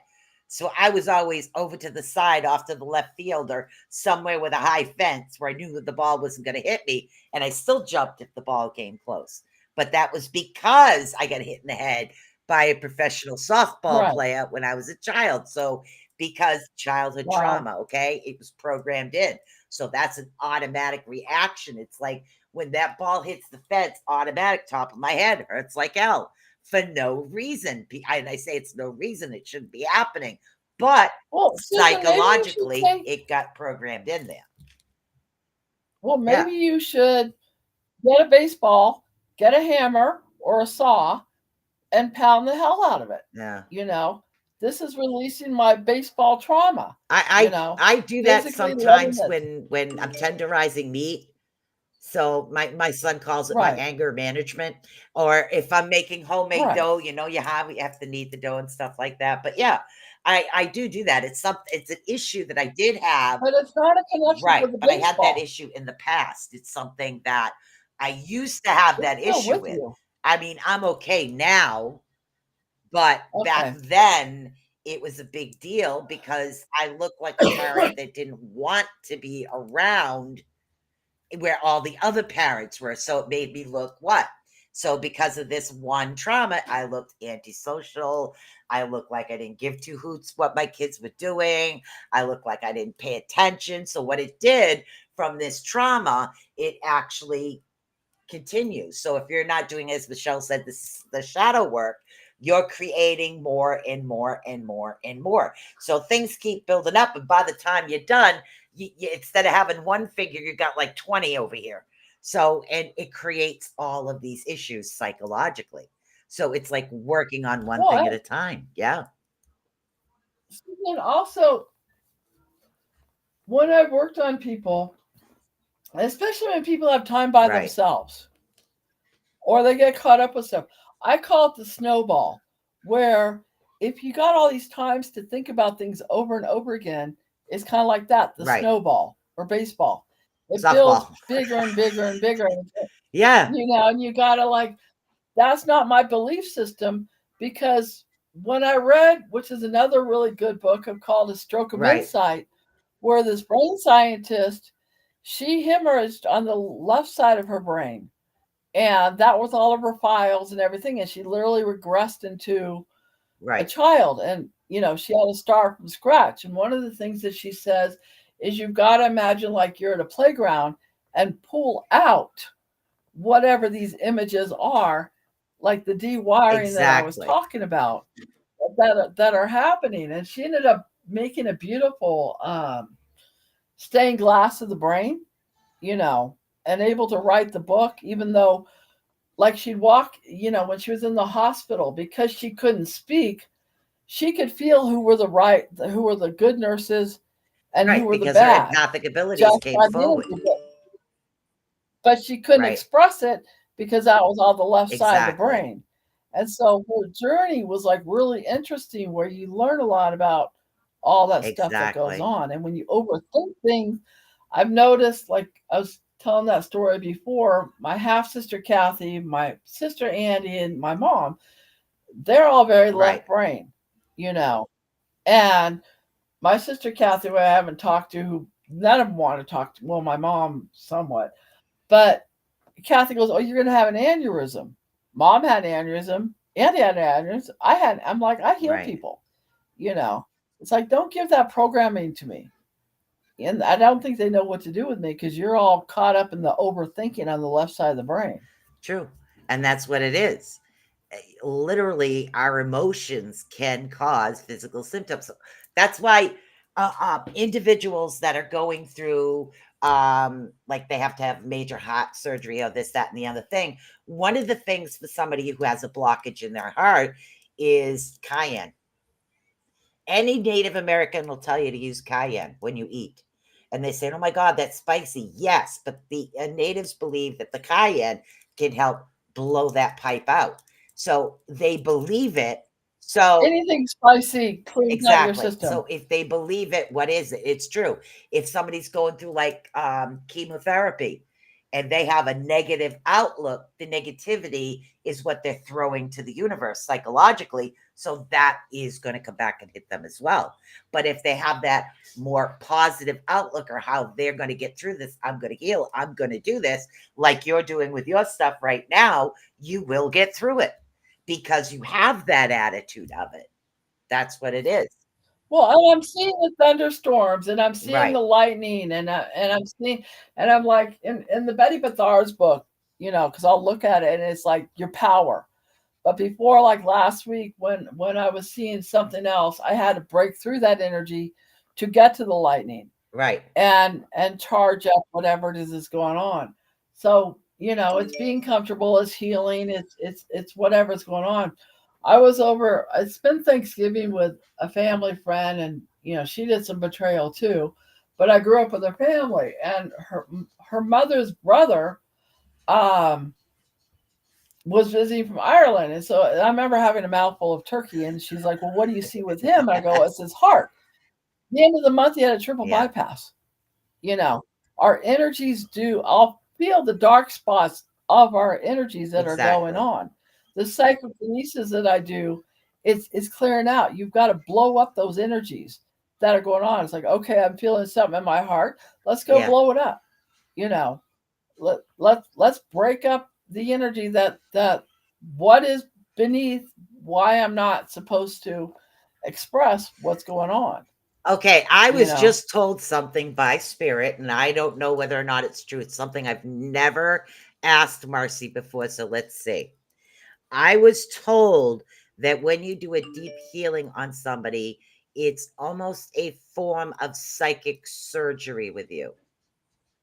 So I was always over to the side, off to the left field, or somewhere with a high fence where I knew that the ball wasn't going to hit me. And I still jumped if the ball came close. But that was because I got hit in the head by a professional softball right. player when I was a child. So because childhood Wow. trauma, okay, it was programmed in. So that's an automatic reaction. It's like when that ball hits the fence, automatic top of my head hurts like hell for no reason. I say it's no reason. It shouldn't be happening. But Well, Susan, maybe you should psychologically, take. it got programmed in there. Well, Yeah. maybe you should get a baseball, get a hammer or a saw, and pound the hell out of it. Yeah. You know, this is releasing my baseball trauma. I I do that Physically letting sometimes it. when I'm tenderizing meat. So my son calls it my Right, anger management. Or if I'm making homemade right. dough, you have to knead the dough and stuff like that. But yeah, I do that. It's an issue that I did have. But it's not a connection Right, with the but I had that baseball. issue in the past. It's something that I used to have It's that still issue with with. you. I mean, I'm okay now, but back Okay. then it was a big deal because I looked like a parent that didn't want to be around where all the other parents were. So it made me look what? So because of this one trauma, I looked antisocial. I looked like I didn't give two hoots what my kids were doing. I looked like I didn't pay attention. So what it did from this trauma, it actually continues. So if you're not doing, as Michelle said, the shadow work, you're creating more and more and more and more. So things keep building up. And by the time you're done, instead of having one figure, you got like 20 over here. So, and it creates all of these issues psychologically. So it's like working on one thing at Well, a time. Yeah. and also when I've worked on people, especially when people have time by Right. themselves or they get caught up with stuff, I call it the snowball, where if you got all these times to think about things over and over again, it's kind of like that, the Right. snowball or baseball. It builds Softball. bigger and bigger and bigger. Yeah. And you got to like, that's not my belief system, because when I read, which is another really good book called A Stroke of Right. Insight, where this brain scientist, she hemorrhaged on the left side of her brain. And that was all of her files and everything. And she literally regressed into a Right. child. And, she had to start from scratch. And one of the things that she says is you've got to imagine like you're at a playground and pull out whatever these images are, like the dewiring that I was Exactly. talking about, that are happening. And she ended up making a beautiful stained glass of the brain, you know, and able to write the book, even though, like, she'd walk, when she was in the hospital, because she couldn't speak, she could feel who were the good nurses and who Right, were the because her bad empathic abilities just came by the forward. energy, but she couldn't Right. express it because that was on the left side of the Exactly. brain. And so her journey was like really interesting where you learn a lot about all that stuff that goes Exactly. on. And when you overthink things, I've noticed, like I was telling that story before, my half sister Kathy, my sister Andy, and my mom, they're all very Right. left brain, you know. And my sister Kathy, who I haven't talked to, who none of them want to talk to, well, my mom somewhat, but Kathy goes, "Oh, you're going to have an aneurysm." Mom had an aneurysm. Andy had an aneurysm. I'm like, I heal Right. people. You know, it's like, don't give that programming to me. And I don't think they know what to do with me because you're all caught up in the overthinking on the left side of the brain. True. And that's what it is. Literally, our emotions can cause physical symptoms. So that's why individuals that are going through, like they have to have major heart surgery or this, that, and the other thing, one of the things for somebody who has a blockage in their heart is cayenne. Any Native American will tell you to use cayenne when you eat. And they say, oh my God, that's spicy. Yes, but the natives believe that the cayenne can help blow that pipe out. So they believe it. So Anything spicy cleans out your exactly. system. So if they believe it, what is it? It's true. If somebody's going through like chemotherapy and they have a negative outlook, the negativity is what they're throwing to the universe psychologically. So that is going to come back and hit them as well. But if they have that more positive outlook or how they're going to get through this, I'm going to heal, I'm going to do this, like you're doing with your stuff right now, you will get through it because you have that attitude of it. That's what it is. Well, and I'm seeing the thunderstorms, and I'm seeing Right. the lightning, and I'm seeing, and I'm like in the Betty Bethar's book, because I'll look at it and it's like your power. But before, like last week, when I was seeing something else, I had to break through that energy to get to the lightning Right. and charge up whatever it is going on. So, it's being comfortable, it's healing, it's whatever's going on. I spent Thanksgiving with a family friend, and she did some betrayal too. But I grew up with her family, and her mother's brother um was visiting from Ireland. And so I remember having a mouthful of turkey, and she's like, "Well, what do you see with him?" And I go, "It's his heart." The end of the month he had a triple Yeah, bypass. You know, our energies do, I'll feel the dark spots of our energies that are going exactly. on. The psychokinesis that I do, it's clearing out. You've got to blow up those energies that are going on. It's like, okay, I'm feeling something in my heart. Let's go Yeah. blow it up. You know, let's break up the energy that what is beneath, why I'm not supposed to express what's going on, Okay, I you was know. just told something by spirit, and I don't know whether or not it's true. It's something I've never asked Marcy before, so let's see. I was told that when you do a deep healing on somebody, it's almost a form of psychic surgery with you,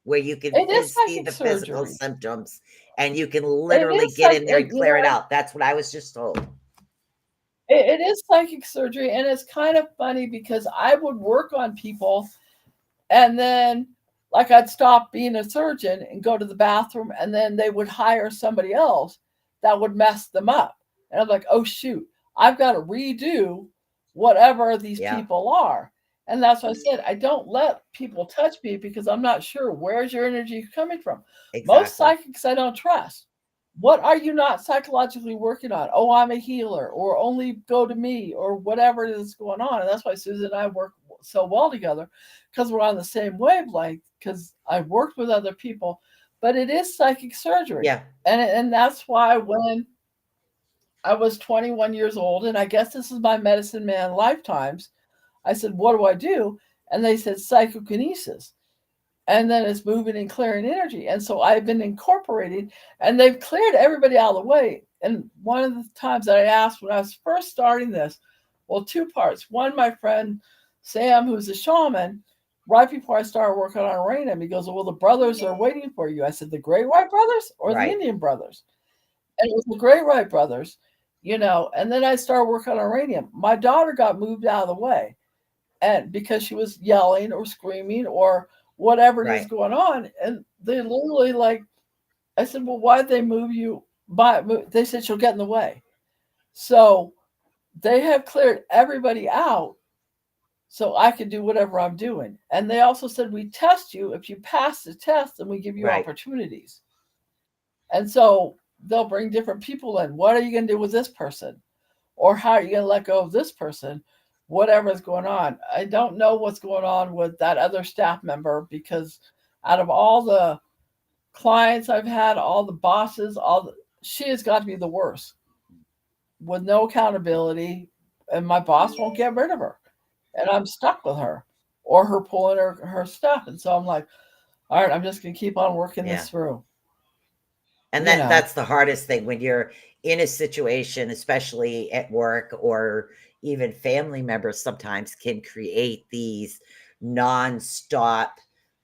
where you can It is see psychic the physical surgery. symptoms and you can It literally is get like in there it, and clear it out. That's what I was just told. it is psychic surgery, and it's kind of funny because I would work on people, and then like I'd stop being a surgeon and go to the bathroom, and then they would hire somebody else that would mess them up. And I'm like, oh shoot, I've got to redo whatever these Yeah, people are. And that's why I said I don't let people touch me because I'm not sure where's your energy coming from. Most exactly. psychics I don't trust. What are you not psychologically working on? Oh, I'm a healer, or only go to me, or whatever it is going on. And that's why Susan and I work so well together, because we're on the same wavelength, because I've worked with other people. But it is psychic surgery. Yeah. And that's why when I was 21 years old, and I guess this is my medicine man lifetimes, I said, what do I do? And they said psychokinesis, and then it's moving and clearing energy. And so I've been incorporating, and they've cleared everybody out of the way. And one of the times that I asked when I was first starting this, well, two parts. One, my friend Sam, who's a shaman, right before I started working on Rainham, he goes, well, the brothers are waiting for you. I said, the Great White Brothers or the Right. Indian Brothers? And it was the Great White Brothers. And then I started working on uranium. My daughter got moved out of the way, and because she was yelling or screaming or whatever it is Right. going on, and they literally I said, well, why'd they move you? They said she'll get in the way. So they have cleared everybody out so I can do whatever I'm doing. And they also said, we test you. If you pass the test, then we give you Right. opportunities. And so they'll bring different people in. What are you going to do with this person? Or how are you going to let go of this person? Whatever's going on. I don't know what's going on with that other staff member, because out of all the clients I've had, all the bosses, she has got to be the worst, with no accountability, and my boss won't get rid of her, and I'm stuck with her, or her pulling her stuff. And so I'm like, all right, I'm just gonna keep on working Yeah. this through. And that's the hardest thing when you're in a situation, especially at work, or even family members sometimes can create these nonstop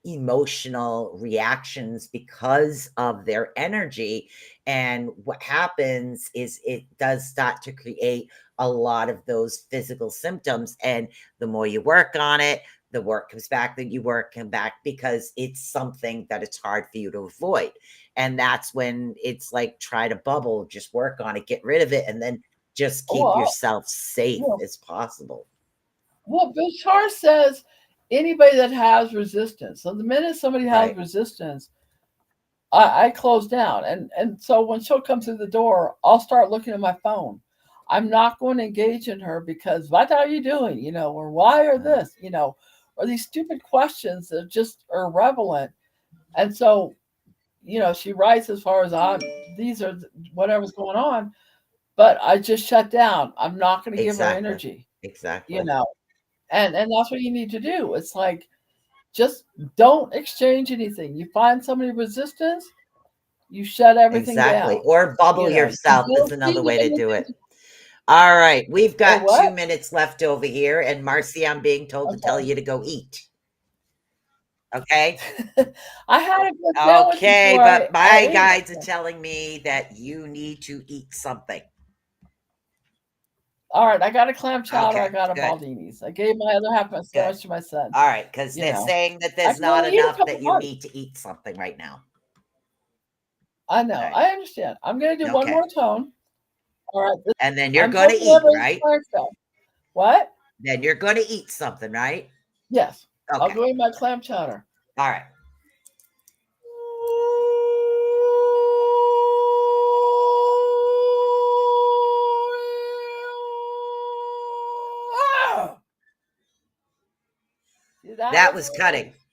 emotional reactions because of their energy. And what happens is it does start to create a lot of those physical symptoms. And the more you work on it, the work comes back, that you work come back, because it's something that it's hard for you to avoid. And that's when it's like, try to bubble, just work on it, get rid of it, and then just keep Well, yourself safe well, as possible. well, Bashar says anybody that has resistance. So the minute somebody has Right. resistance, I close down, and so when she'll come through the door, I'll start looking at my phone. I'm not going to engage in her because what are you doing, or why are this, or these stupid questions that just are irrelevant. And so, she writes as far as these are whatever's going on, but I just shut down. I'm not going to give her Exactly. energy, Exactly. and that's what you need to do. It's like, just don't exchange anything. You find somebody resistance, you shut everything Exactly. down. Or bubble You yourself is don't feed another them way to do it. anything. All right. We've Or got what? 2 minutes left over here. And Marcy, I'm being told to tell Okay. you to go eat. Okay. I had a good sandwich Okay. before But I my ate guides are it. telling me that you need to eat something. All right, I got a clam chowder. I Okay. got a Good. Baldini's. I gave my other half of my Good. sandwich to my son. All right. Because You they're know, saying that I there's can not only eat a enough, couple that you bites. need to eat something right now. I know. All right. I understand. I'm going to do one Okay. more tone. All right. And then you're I'm going to taking eat, everybody's right? clam chowder. What? Then you're going to eat something, right? Yes. I'll Okay. go eat my clam chowder. All right. See, that That was was a cutting. release.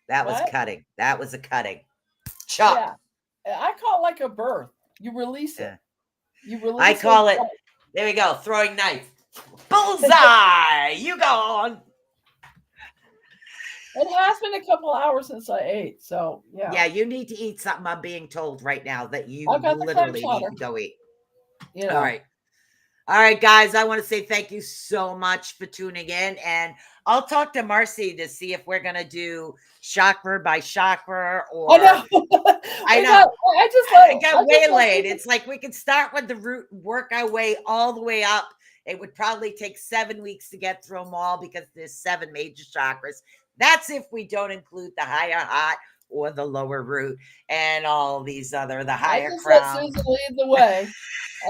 That was What? cutting. That was a cutting. Chop. Yeah. I call it like a birth. You release it. Yeah. You I release those. call it, there we go, throwing knife. Bullseye. You go on. It has been a couple hours since I ate, so yeah. Yeah, you need to eat something. I'm being told right now that I you got the clam literally need chowder. to go eat. You All know. right. All right, guys, I want to say thank you so much for tuning in. And I'll talk to Marcy to see if we're going to do chakra by chakra, I or know. I we know got. I just I let. I got just let waylaid. people. It's like we could start with the root, work our way all the way up. It would probably take 7 weeks to get through them all, because there's 7 major chakras. That's if we don't include the higher heart or the lower root and all these other, the I higher just let crown. Susan lead the way,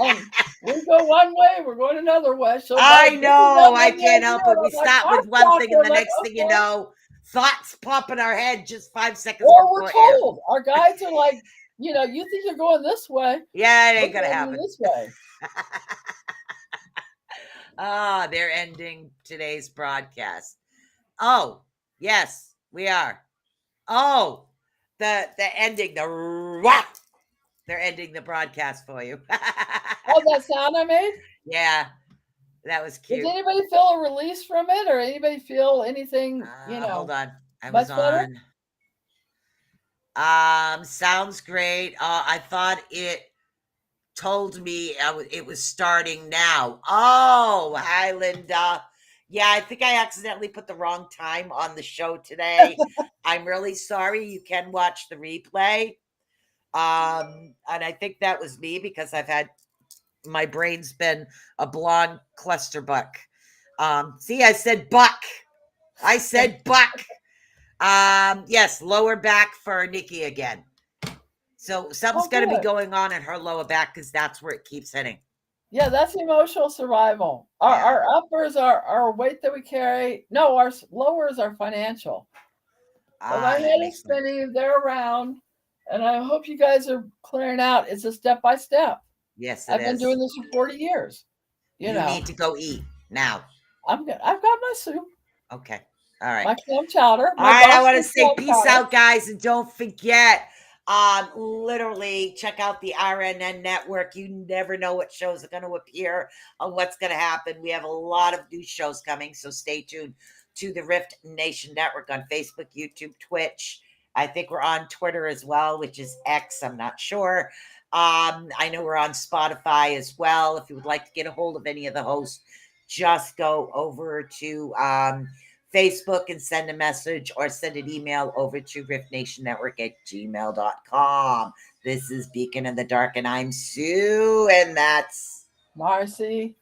and we go one way. We're going another way. She'll go. I This is know. that I one way can't here. help it. And We I'm like, start I'm with one thing, doctor. and I'm the like, next thing you okay. know, thoughts pop in our head just 5 seconds Or we're before air. told. Our guides are like, you think you're going this way? Yeah, it We're ain't going to going happen. this way. They're ending today's broadcast. Oh, yes, we are. Oh, the ending, they're ending the broadcast for you. Oh, that sound I made? Yeah, that was Does cute. anybody feel a release from it, or anybody feel anything, Hold on. I was much better? on. Sounds great. I thought it told me it was starting now. Oh, hi, Linda. Yeah, I think I accidentally put the wrong time on the show today. I'm really sorry. You can watch the replay. And I think that was me, because I've had my brain's been a blonde clusterbuck. See, I said buck. I said buck. Yes, lower back for Nikki again. So something's going to be going on in her lower back because that's where it keeps hitting. Yeah, that's emotional survival. Our uppers are our weight that we carry. No, our lowers are financial. But my head is spinning. They're around. And I hope you guys are clearing out. It's a step by step. Yes, I've been doing this for 40 years. You need to go eat now. I've got my soup. Okay. All right. My clam chowder. All right. I want to say peace out, guys. And don't forget, literally check out the RNN network. You never know what shows are going to appear or what's going to happen. We have a lot of new shows coming. So stay tuned to the Rift Nation Network on Facebook, YouTube, Twitch. I think we're on Twitter as well, which is X. I'm not sure. I know we're on Spotify as well. If you would like to get a hold of any of the hosts, just go over to Facebook and send a message or send an email over to riftnationnetwork@gmail.com. This is Beacon in the Dark, and I'm Sue, and that's Marci.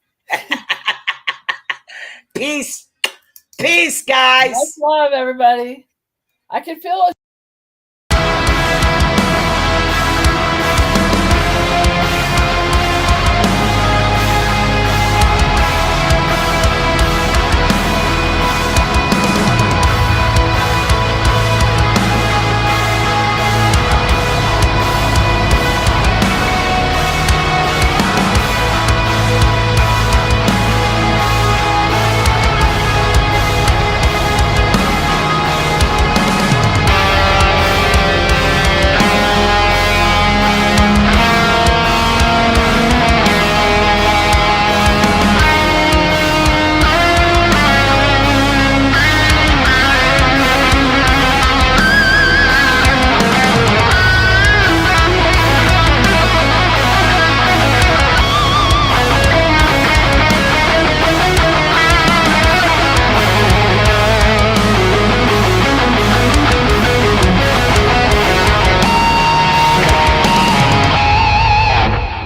Peace. Peace, guys. Much love, everybody. I can feel it.